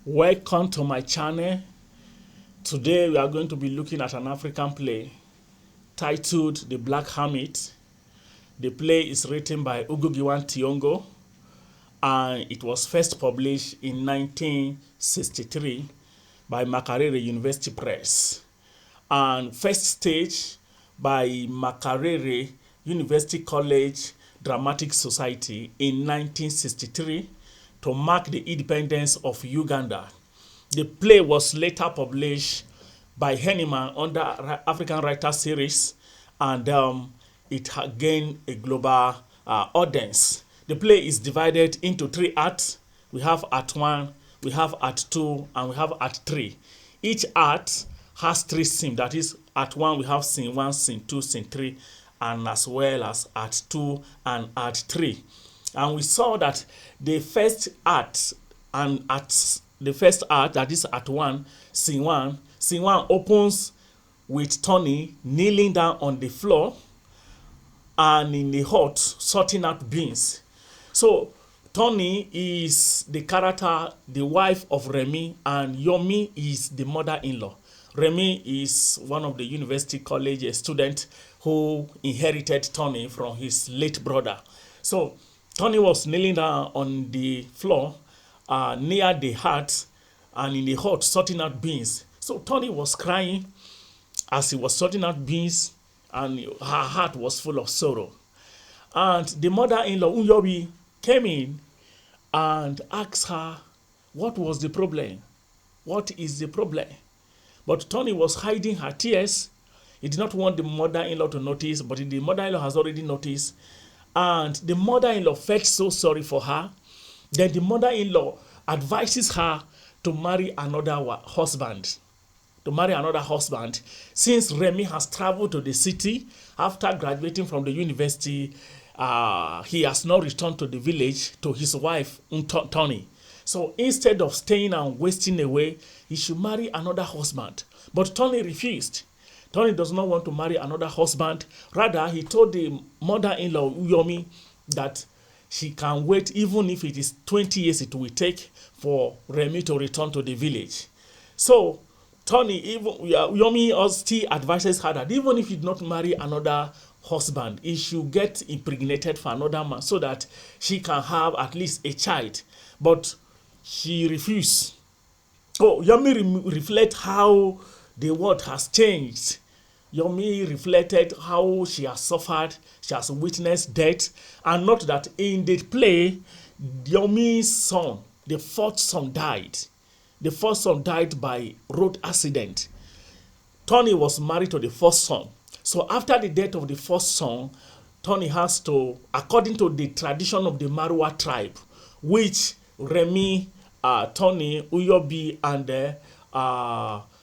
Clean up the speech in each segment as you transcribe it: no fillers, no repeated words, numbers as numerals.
Welcome to my channel. Today we are going to be looking at an African play titled The Black Hermit. The play is written by Ngugi Thiogo and it was first published in 1963 by Makerere University Press and first staged by Makerere University College Dramatic Society in 1963 to mark the independence of Uganda. The play was later published by Hermit under African Writer Series, and it gained a global audience. The play is divided into 3 acts. We have Act 1, we have Act 2, and we have Act 3. Each act has 3 scenes. That is, Act 1 we have Scene 1, Scene 2, Scene 3, and as well as Act 2 and Act 3. And we saw that the first act and the first act, that is Act 1, Scene 1, Scene 1 opens with Tony kneeling down on the floor and in the hut sorting out beans. So Tony is the character, the wife of Remy, and Yomi is the mother-in-law. Remy is one of the university college students who inherited Tony from his late brother. So Tony was kneeling down on the floor near the hut and in the hut sorting out beans. So Tony was crying as he was sorting out beans, and her heart was full of sorrow. And the mother-in-law, Ngugi, came in and asked her, what was the problem? What is the problem? But Tony was hiding her tears. He did not want the mother-in-law to notice, but the mother-in-law has already noticed. And the mother-in-law felt so sorry for her. Then the mother-in-law advises her to marry another husband. Since Remy has traveled to the city after graduating from the university, he has now returned to the village to his wife, Tony. So instead of staying and wasting away, he should marry another husband. But Tony refused. Tony does not want to marry another husband. Rather, he told the mother-in-law, Yomi, that she can wait even if it is 20 years it will take for Remy to return to the village. So Yomi still advises her that even if you do not marry another husband, he should get impregnated for another man so that she can have at least a child. But she refused. So Yomi reflects how the world has changed. Yomi reflected how she has suffered, she has witnessed death, and not that in the play, Yomi's son, the 4th son, died. The 4th son died by road accident. Tony was married to the 1st son. So after the death of the 1st son, Tony has to, according to the tradition of the Marwa tribe, which Remy, Tony, Uyobi,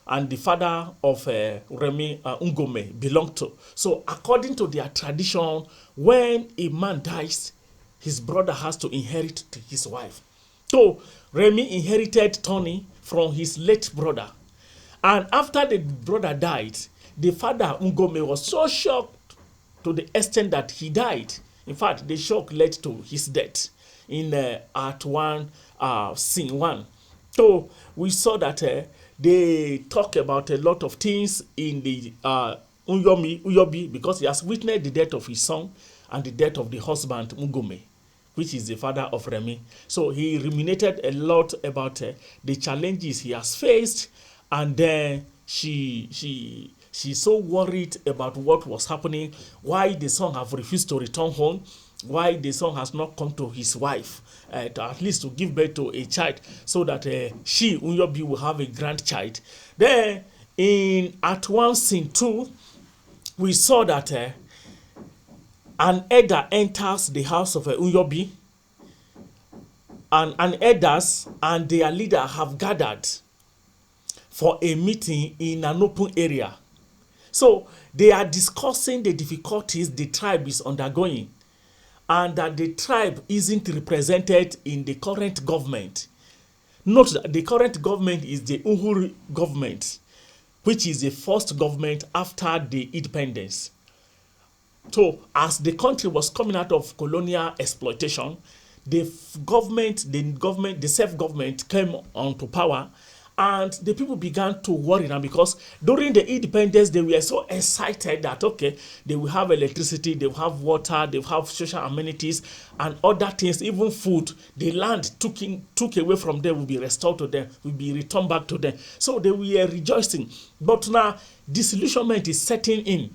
and the father of Remy, Ngome, belonged to. So according to their tradition, when a man dies, his brother has to inherit his wife. So Remy inherited Tony from his late brother. And after the brother died, the father, Ngome, was so shocked to the extent that he died. In fact, the shock led to his death in Act 1, Scene 1. So we saw that they talk about a lot of things in the Uyobi, because he has witnessed the death of his son and the death of the husband, Ngome, which is the father of Remy. So he ruminated a lot about the challenges he has faced, and then she's so worried about what was happening, why the son have refused to return home, why the son has not come to his wife to at least to give birth to a child, so that she, Uyobi, will have a grandchild. Then in Act 1, Scene 2, we saw that an elder enters the house of Uyobi, and elders and their leader have gathered for a meeting in an open area. So they are discussing the difficulties the tribe is undergoing, and that the tribe isn't represented in the current government. Note that the current government is the Uhuru government, which is the first government after the independence. So as the country was coming out of colonial exploitation, the self-government came onto power, and the people began to worry now, because during the independence they were so excited that okay, they will have electricity, they will have water, they will have social amenities and other things, even food. The land took away from them will be restored to them, will be returned back to them. So they were rejoicing. But now disillusionment is setting in.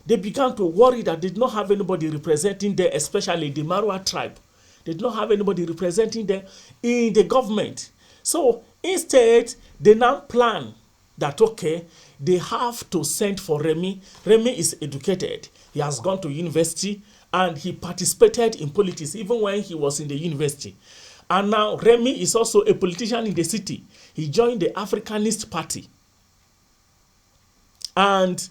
They began to worry that they did not have anybody representing them, especially the Marwa tribe. They did not have anybody representing them in the government. So instead, they now plan that, okay, they have to send for Remy. Remy is educated. He has gone to university and he participated in politics even when he was in the university. And now Remy is also a politician in the city. He joined the Africanist Party. And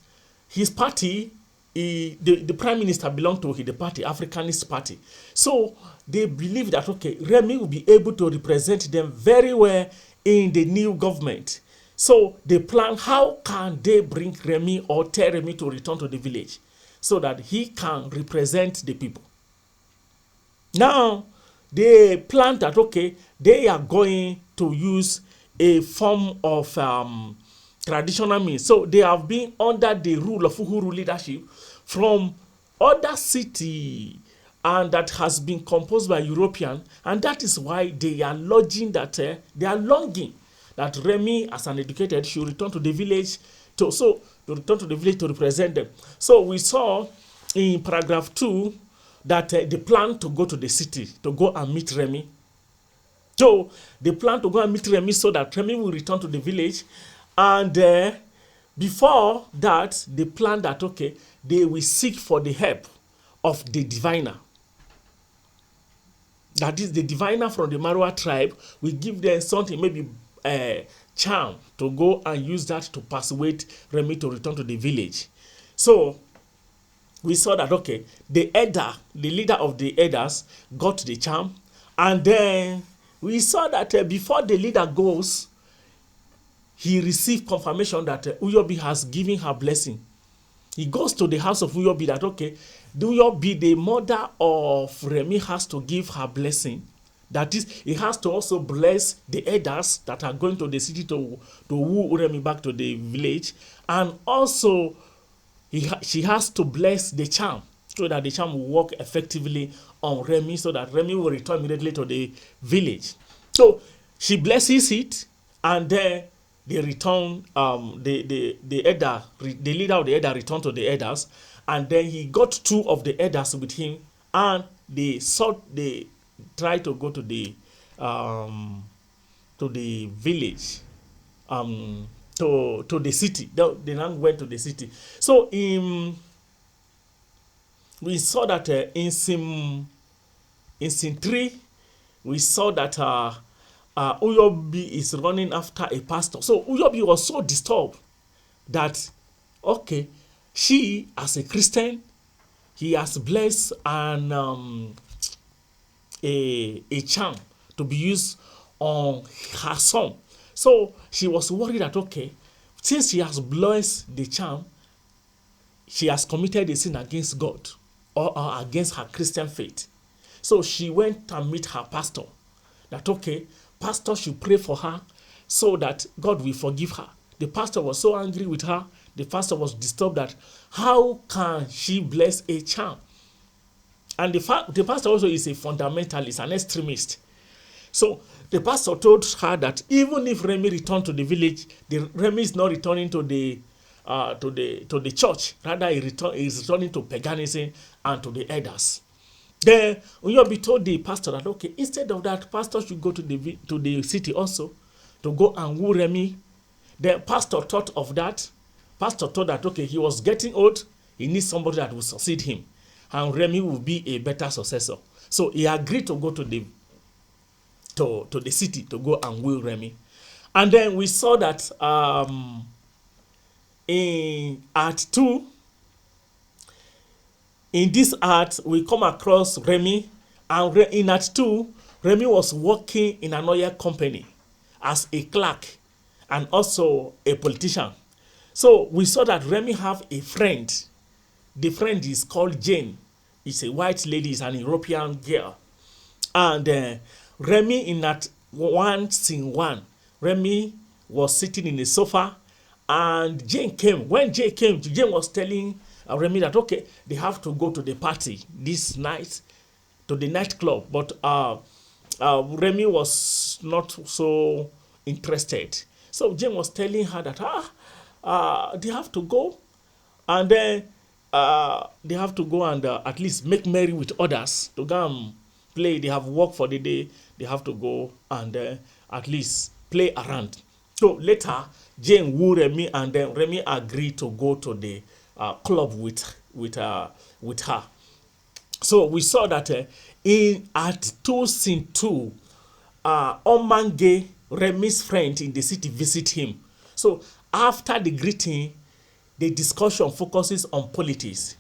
his party, the prime minister belonged to the party, Africanist Party. So they believe that, okay, Remy will be able to represent them very well in the new government. So they plan how can they bring Remy or tell Remy to return to the village so that he can represent the people. Now, they plan that, okay, they are going to use a form of traditional means. So they have been under the rule of Uhuru leadership from other city, and that has been composed by European, and that is why they are longing that Remy, as an educated, should return to the village to represent them. So we saw in paragraph 2 that they plan to go to the city to go and meet Remy. So they plan to go and meet Remy so that Remy will return to the village, and before that, they plan that, okay, they will seek for the help of the diviner. That is, the diviner from the Marwa tribe will give them something, maybe a charm, to go and use that to persuade Remy to return to the village. So we saw that, okay, the leader of the elders got the charm, and then we saw that before the leader goes, he received confirmation that Uyobi has given her blessing. He goes to the house of Uyobi that, okay, Uyobi, the mother of Remy, has to give her blessing. That is, he has to also bless the elders that are going to the city to woo Remy back to the village. And also, she has to bless the charm so that the charm will work effectively on Remy, so that Remy will return immediately to the village. So she blesses it, and then they return, the leader of the elder returned to the elders, and then he got 2 of the elders with him, and they tried to go to the village, to the city. They now went to the city. So we saw that in scene 3, we saw that Uyobi is running after a pastor. So Uyobi was so disturbed that, okay, she, as a Christian, he has blessed a charm to be used on her son. So she was worried that, okay, since she has blessed the charm, she has committed a sin against God or against her Christian faith. So she went and meet her pastor. That, okay, pastor should pray for her so that God will forgive her. The pastor was so angry with her. The pastor was disturbed that how can she bless a charm? And the pastor also is a fundamentalist, an extremist. So the pastor told her that even if Remy returned to the village, Remy is not returning to the church. Rather, he is returning to paganism and to the elders. Then Uyobi told the pastor that, okay, instead of that, pastor should go to the city also to go and woo Remy. The pastor thought of that. Pastor thought that, okay, he was getting old. He needs somebody that will succeed him, and Remy will be a better successor. So he agreed to go to the city to go and woo Remy. And then we saw that in Act 2, in this art, we come across Remy, and in Act 2, Remy was working in an oil company as a clerk and also a politician. So we saw that Remy have a friend. The friend is called Jane. It's a white lady, it's an European girl. And Remy in that one scene one, Remy was sitting in a sofa, and Jane came. When Jane came, Jane was telling Remy that okay, they have to go to the party this night, to the nightclub. But Remy was not so interested. So Jane was telling her that they have to go, and then they have to go and at least make merry with others to go and play. They have work for the day. They have to go and at least play around. So later, Jane woo Remy, and then Remy agreed to go to the club with her. So we saw that in at 2 scene 2, Omange, Remy's friend in the city, visit him. So after the greeting, the discussion focuses on politics.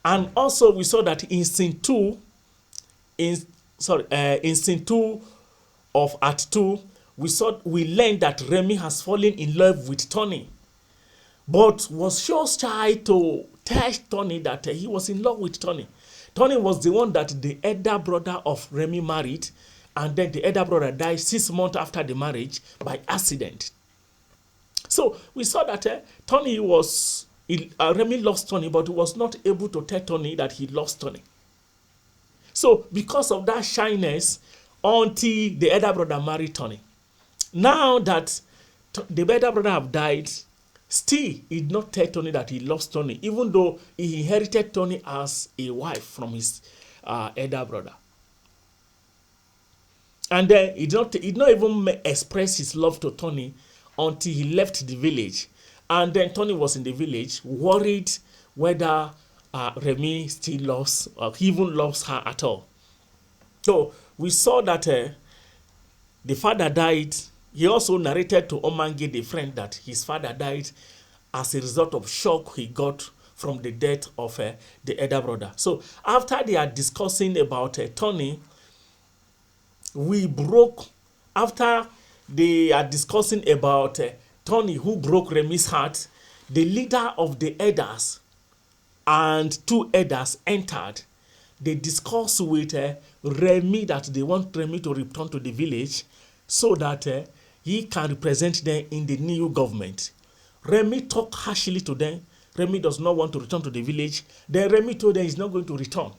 And also we saw that in scene 2, in scene 2 of Act 2, we learned that Remy has fallen in love with Tony, but was so shy to tell Tony that he was in love with Tony. Tony was the one that the elder brother of Remy married, and then the elder brother died 6 months after the marriage by accident. So we saw that Remy lost Tony, but he was not able to tell Tony that he lost Tony. So because of that shyness, until the elder brother married Tony. Now that the elder brother have died, still he did not tell Tony that he lost Tony, even though he inherited Tony as a wife from his elder brother. And then he did not even express his love to Tony until he left the village. And then Tony was in the village, worried whether Remy still loves, or even loves her at all. So we saw that the father died. He also narrated to Omange, the friend, that his father died as a result of shock he got from the death of the elder brother. So after they are discussing about Tony, after they are discussing about Tony, who broke Remy's heart, the leader of the elders and 2 elders entered. They discussed with Remy that they want Remy to return to the village so that he can represent them in the new government. Remy talked harshly to them. Remy does not want to return to the village. Then Remy told them he's not going to return.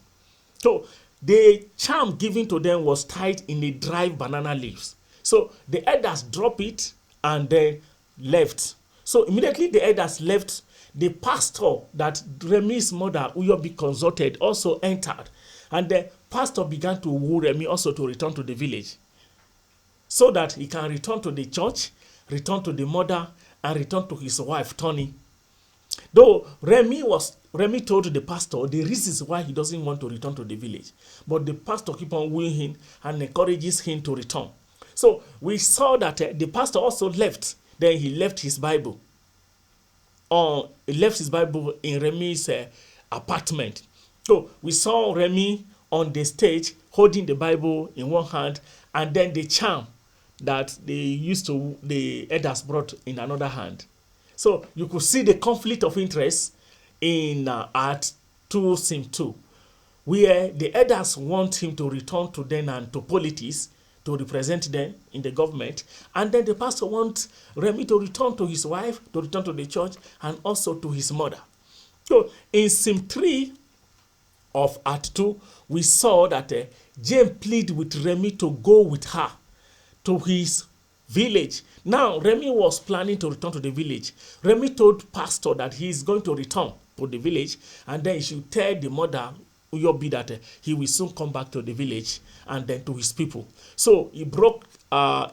So the charm given to them was tied in a dry banana leaves. So the elders dropped it and then left. So immediately the elders left, the pastor that Remy's mother, Uyobi, consulted also entered. And the pastor began to woo Remy also to return to the village, so that he can return to the church, return to the mother, and return to his wife, Tony. Though Remy told the pastor the reasons why he doesn't want to return to the village. But the pastor keep on wooing him and encourages him to return. So we saw that the pastor also left. Then he left his Bible. He left his Bible in Remy's apartment. So we saw Remy on the stage holding the Bible in one hand, and then the charm that the elders brought in another hand. So you could see the conflict of interest in Act 2, Scene 2, where the elders want him to return to them and to politics, to represent them in the government, and then the pastor wants Remy to return to his wife, to return to the church, and also to his mother. So in Scene 3 of Act 2, we saw that Jane pleaded with Remy to go with her to his village. Now, Remy was planning to return to the village. Remy told pastor that he is going to return to the village, and then he should tell the mother, Uyobi, that he will soon come back to the village and then to his people. So he broke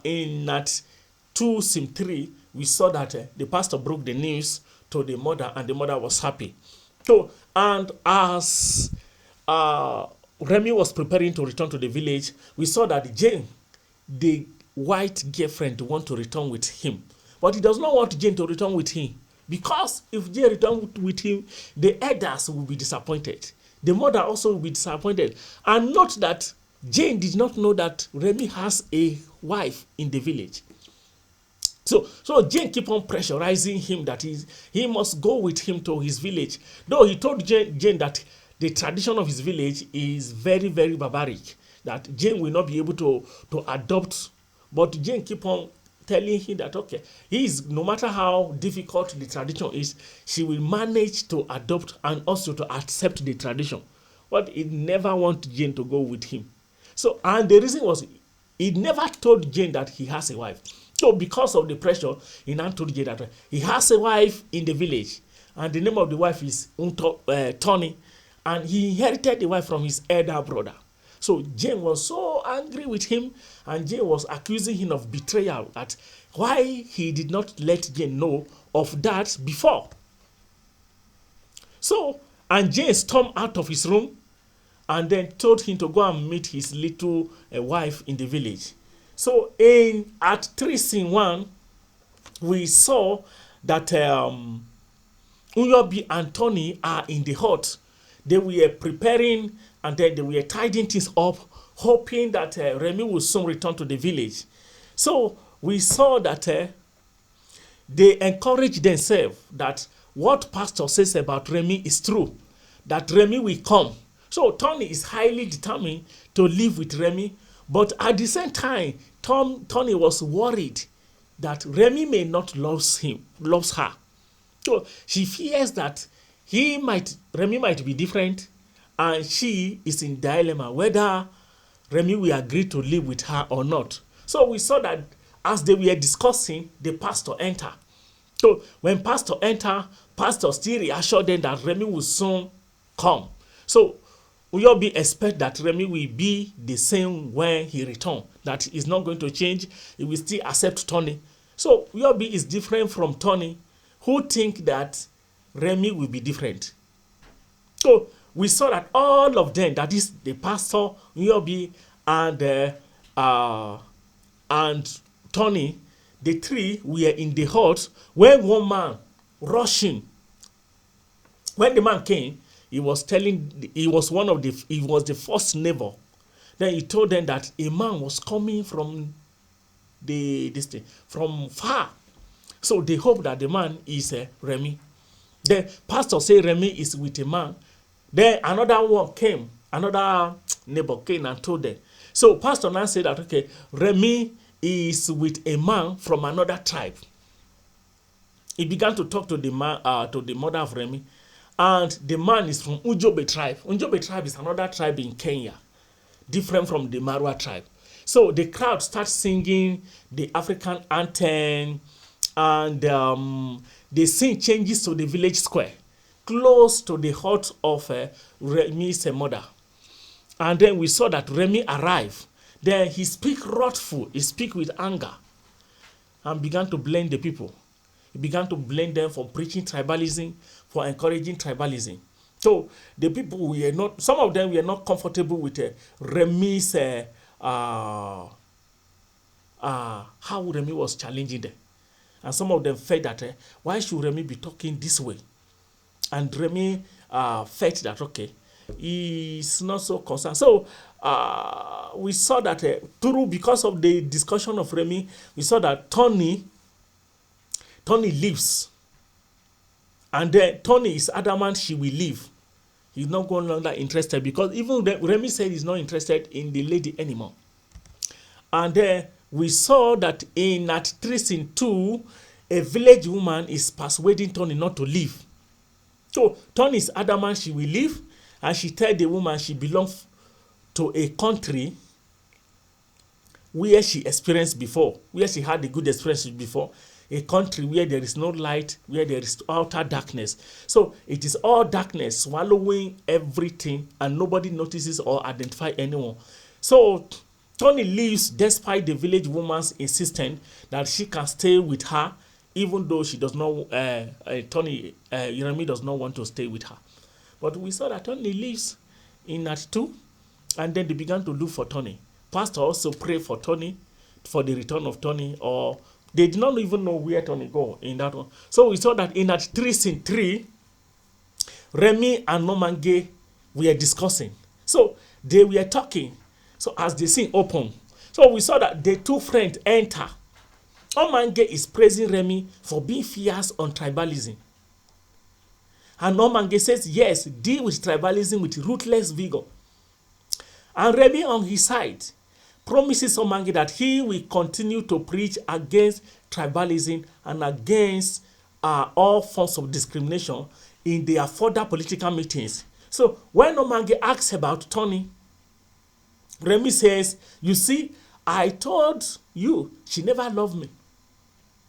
in Act 2, Scene 3, we saw that the pastor broke the news to the mother, and the mother was happy. So, and as Remy was preparing to return to the village, we saw that Jane, the white girlfriend, want to return with him. But he does not want Jane to return with him, because if Jane returns with him, the elders will be disappointed. The mother also will be disappointed. And note that Jane did not know that Remy has a wife in the village. So Jane keep on pressurizing him that he must go with him to his village. Though he told Jane that the tradition of his village is very, very barbaric, that Jane will not be able to adopt. But Jane keep on telling him that, okay, no matter how difficult the tradition is, she will manage to adopt and also to accept the tradition. But he never want Jane to go with him. So, and the reason was, he never told Jane that he has a wife. So because of the pressure, he now told Jane that he has a wife in the village. And the name of the wife is Tony. And he inherited the wife from his elder brother. So Jane was so angry with him, and Jane was accusing him of betrayal, that why he did not let Jane know of that before. So, and Jane stormed out of his room and then told him to go and meet his little wife in the village. So at 3 scene 1, we saw that Ngugi and Tony are in the hut. They were preparing, and then they were tidying things up, hoping that Remy will soon return to the village. So we saw that they encouraged themselves that what pastor says about Remy is true, that Remy will come. So Tony is highly determined to live with Remy, but at the same time, Tony was worried that Remy may not loves her. So she fears that Remy might be different, and she is in dilemma whether Remy will agree to live with her or not. So we saw that as they were discussing, the pastor entered. So when pastor entered, pastor still reassured them that Remy will soon come. So we all expect that Remy will be the same when he returns, that he's not going to change, he will still accept Tony. So we all is different from Tony, who think that Remy will be different. So we saw that all of them, that is the pastor, Ngugi, and Tony, the three were in the hut when one man rushing. When the man came, he was the first neighbor. Then he told them that a man was coming from from far. So they hope that the man is Remy. The pastor said Remy is with a man. Then another neighbor came and told them. So pastor now said that, okay, Remy is with a man from another tribe. He began to talk to the man, to the mother of Remy, and the man is from Ujobe tribe. Ujobe tribe is another tribe in Kenya, different from the Marwa tribe. So the crowd starts singing the African anthem, and the scene changes to the village square, close to the hut of Remy's mother. And then we saw that Remy arrived. Then he speak wrathful, he speak with anger, and began to blame the people. He began to blame them for preaching tribalism, for encouraging tribalism. So the people were not, some of them were not comfortable with Remy's, how Remy was challenging them. And some of them felt that, why should Remy be talking this way? And Remy felt that, okay, he's not so concerned. So we saw that because of the discussion of Remy, we saw that Tony leaves. And then Tony is adamant she will leave. He's not no longer interested, because even Remy said he's not interested in the lady anymore. And then we saw that at 3 scene 2, a village woman is persuading Tony not to leave. So Tony is adamant she will leave, and she tells the woman she belongs to a country where she experienced before, where she had a good experience before, a country where there is no light, where there is utter darkness. So it is all darkness swallowing everything, and nobody notices or identifies anyone. So Tony leaves despite the village woman's insistence that she can stay with her, even though she does not, Remy does not want to stay with her. But we saw that Tony leaves in Act 2, and then they began to look for Tony. Pastor also prayed for Tony, for the return of Tony, or they did not even know where Tony go in that one. So we saw that in Act 3 scene 3, Remy and Ngugi were discussing. So they were talking. So as the scene opened, so we saw that the two friends enter. Ngugi is praising Remy for being fierce on tribalism. And Ngugi says, yes, deal with tribalism with ruthless vigor. And Remy on his side promises Omange that he will continue to preach against tribalism and against all forms of discrimination in their further political meetings. So when Omange asks about Tony, Remy says, you see, I told you she never loved me.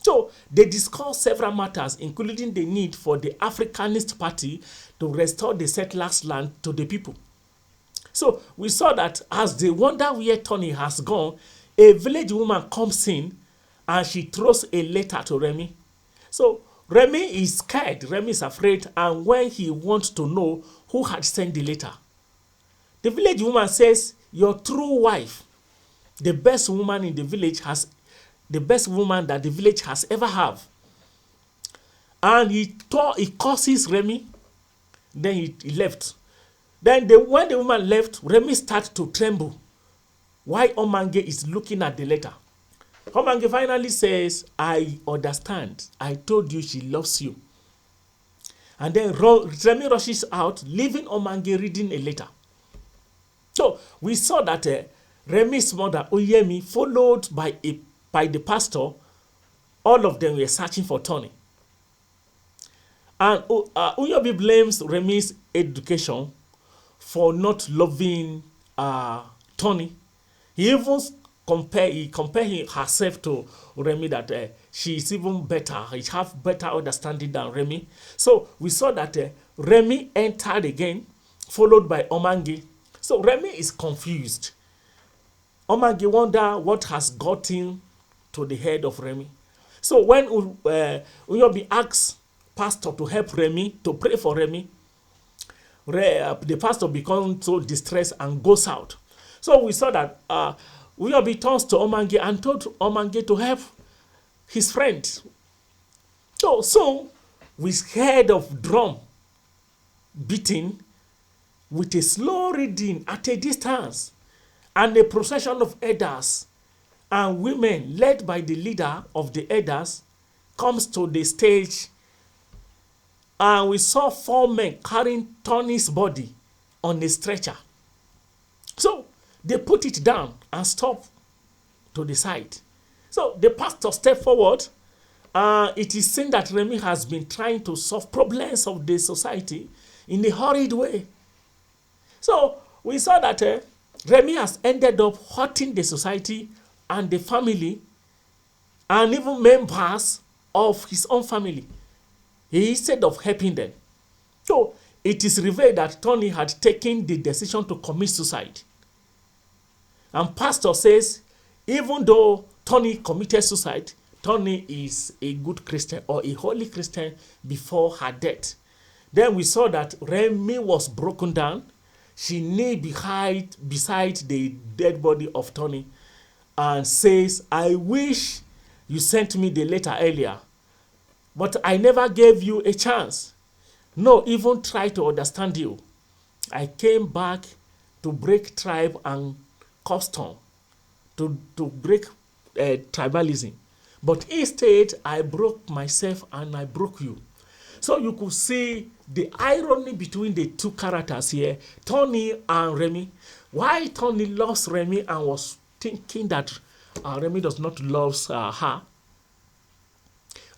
So they discussed several matters, including the need for the Africanist Party to restore the settlers' land to the people. So we saw that as they wonder where Tony has gone, a village woman comes in and she throws a letter to Remy. So Remy is scared, Remy is afraid, and when he wants to know who had sent the letter, the village woman says, your true wife, the best woman in the village, has the best woman that the village has ever have. And he curses Remy, then he left. Then when the woman left, Remy started to tremble. Why Omange is looking at the letter. Omange finally says, I understand. I told you she loves you. And then Remy rushes out, leaving Omange reading a letter. So we saw that Remy's mother, Oyemi, followed by the pastor, all of them were searching for Tony. And Uyobi blames Remy's education for not loving Tony. He even compared herself to Remy, that she is even better. She have better understanding than Remy. So we saw that Remy entered again, followed by Omange. So Remy is confused. Omange wonder what has gotten to the head of Remy. So when Uyobi asks pastor to help Remy, to pray for Remy, the pastor becomes so distressed and goes out. So we saw that Uyobi turns to Omange and told Omange to help his friend. So we heard of drum beating with a slow reading at a distance, and a procession of elders and women led by the leader of the elders comes to the stage, and we saw 4 men carrying Tony's body on a stretcher. So they put it down and stop to the side. So the pastor stepped forward. It is seen that Remy has been trying to solve problems of the society in a hurried way. So we saw that Remy has ended up hurting the society and the family and even members of his own family, instead of helping them. So it is revealed that Tony had taken the decision to commit suicide. And pastor says, even though Tony committed suicide, Tony is a good Christian or a holy Christian before her death. Then we saw that Remy was broken down. She knelt beside the dead body of Tony and says, I wish you sent me the letter earlier, but I never gave you a chance. No, even try to understand you. I came back to break tribe and custom, to break tribalism. But instead, I broke myself and I broke you. So you could see the irony between the two characters here, Tony and Remy. Why Tony loves Remy and was thinking that Remy does not love her.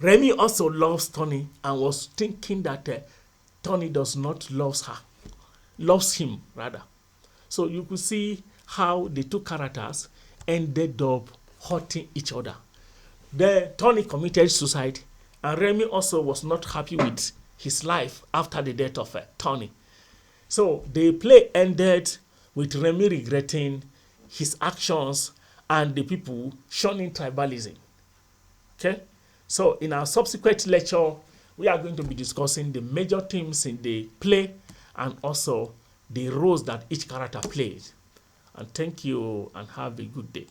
Remy also loves Tony and was thinking that Tony does not love her, loves him rather. So you could see how the two characters ended up hurting each other. Tony committed suicide, and Remy also was not happy with his life after the death of Tony. So the play ended with Remy regretting his actions and the people shunning tribalism. Okay? So in our subsequent lecture, we are going to be discussing the major themes in the play and also the roles that each character plays. And thank you and have a good day.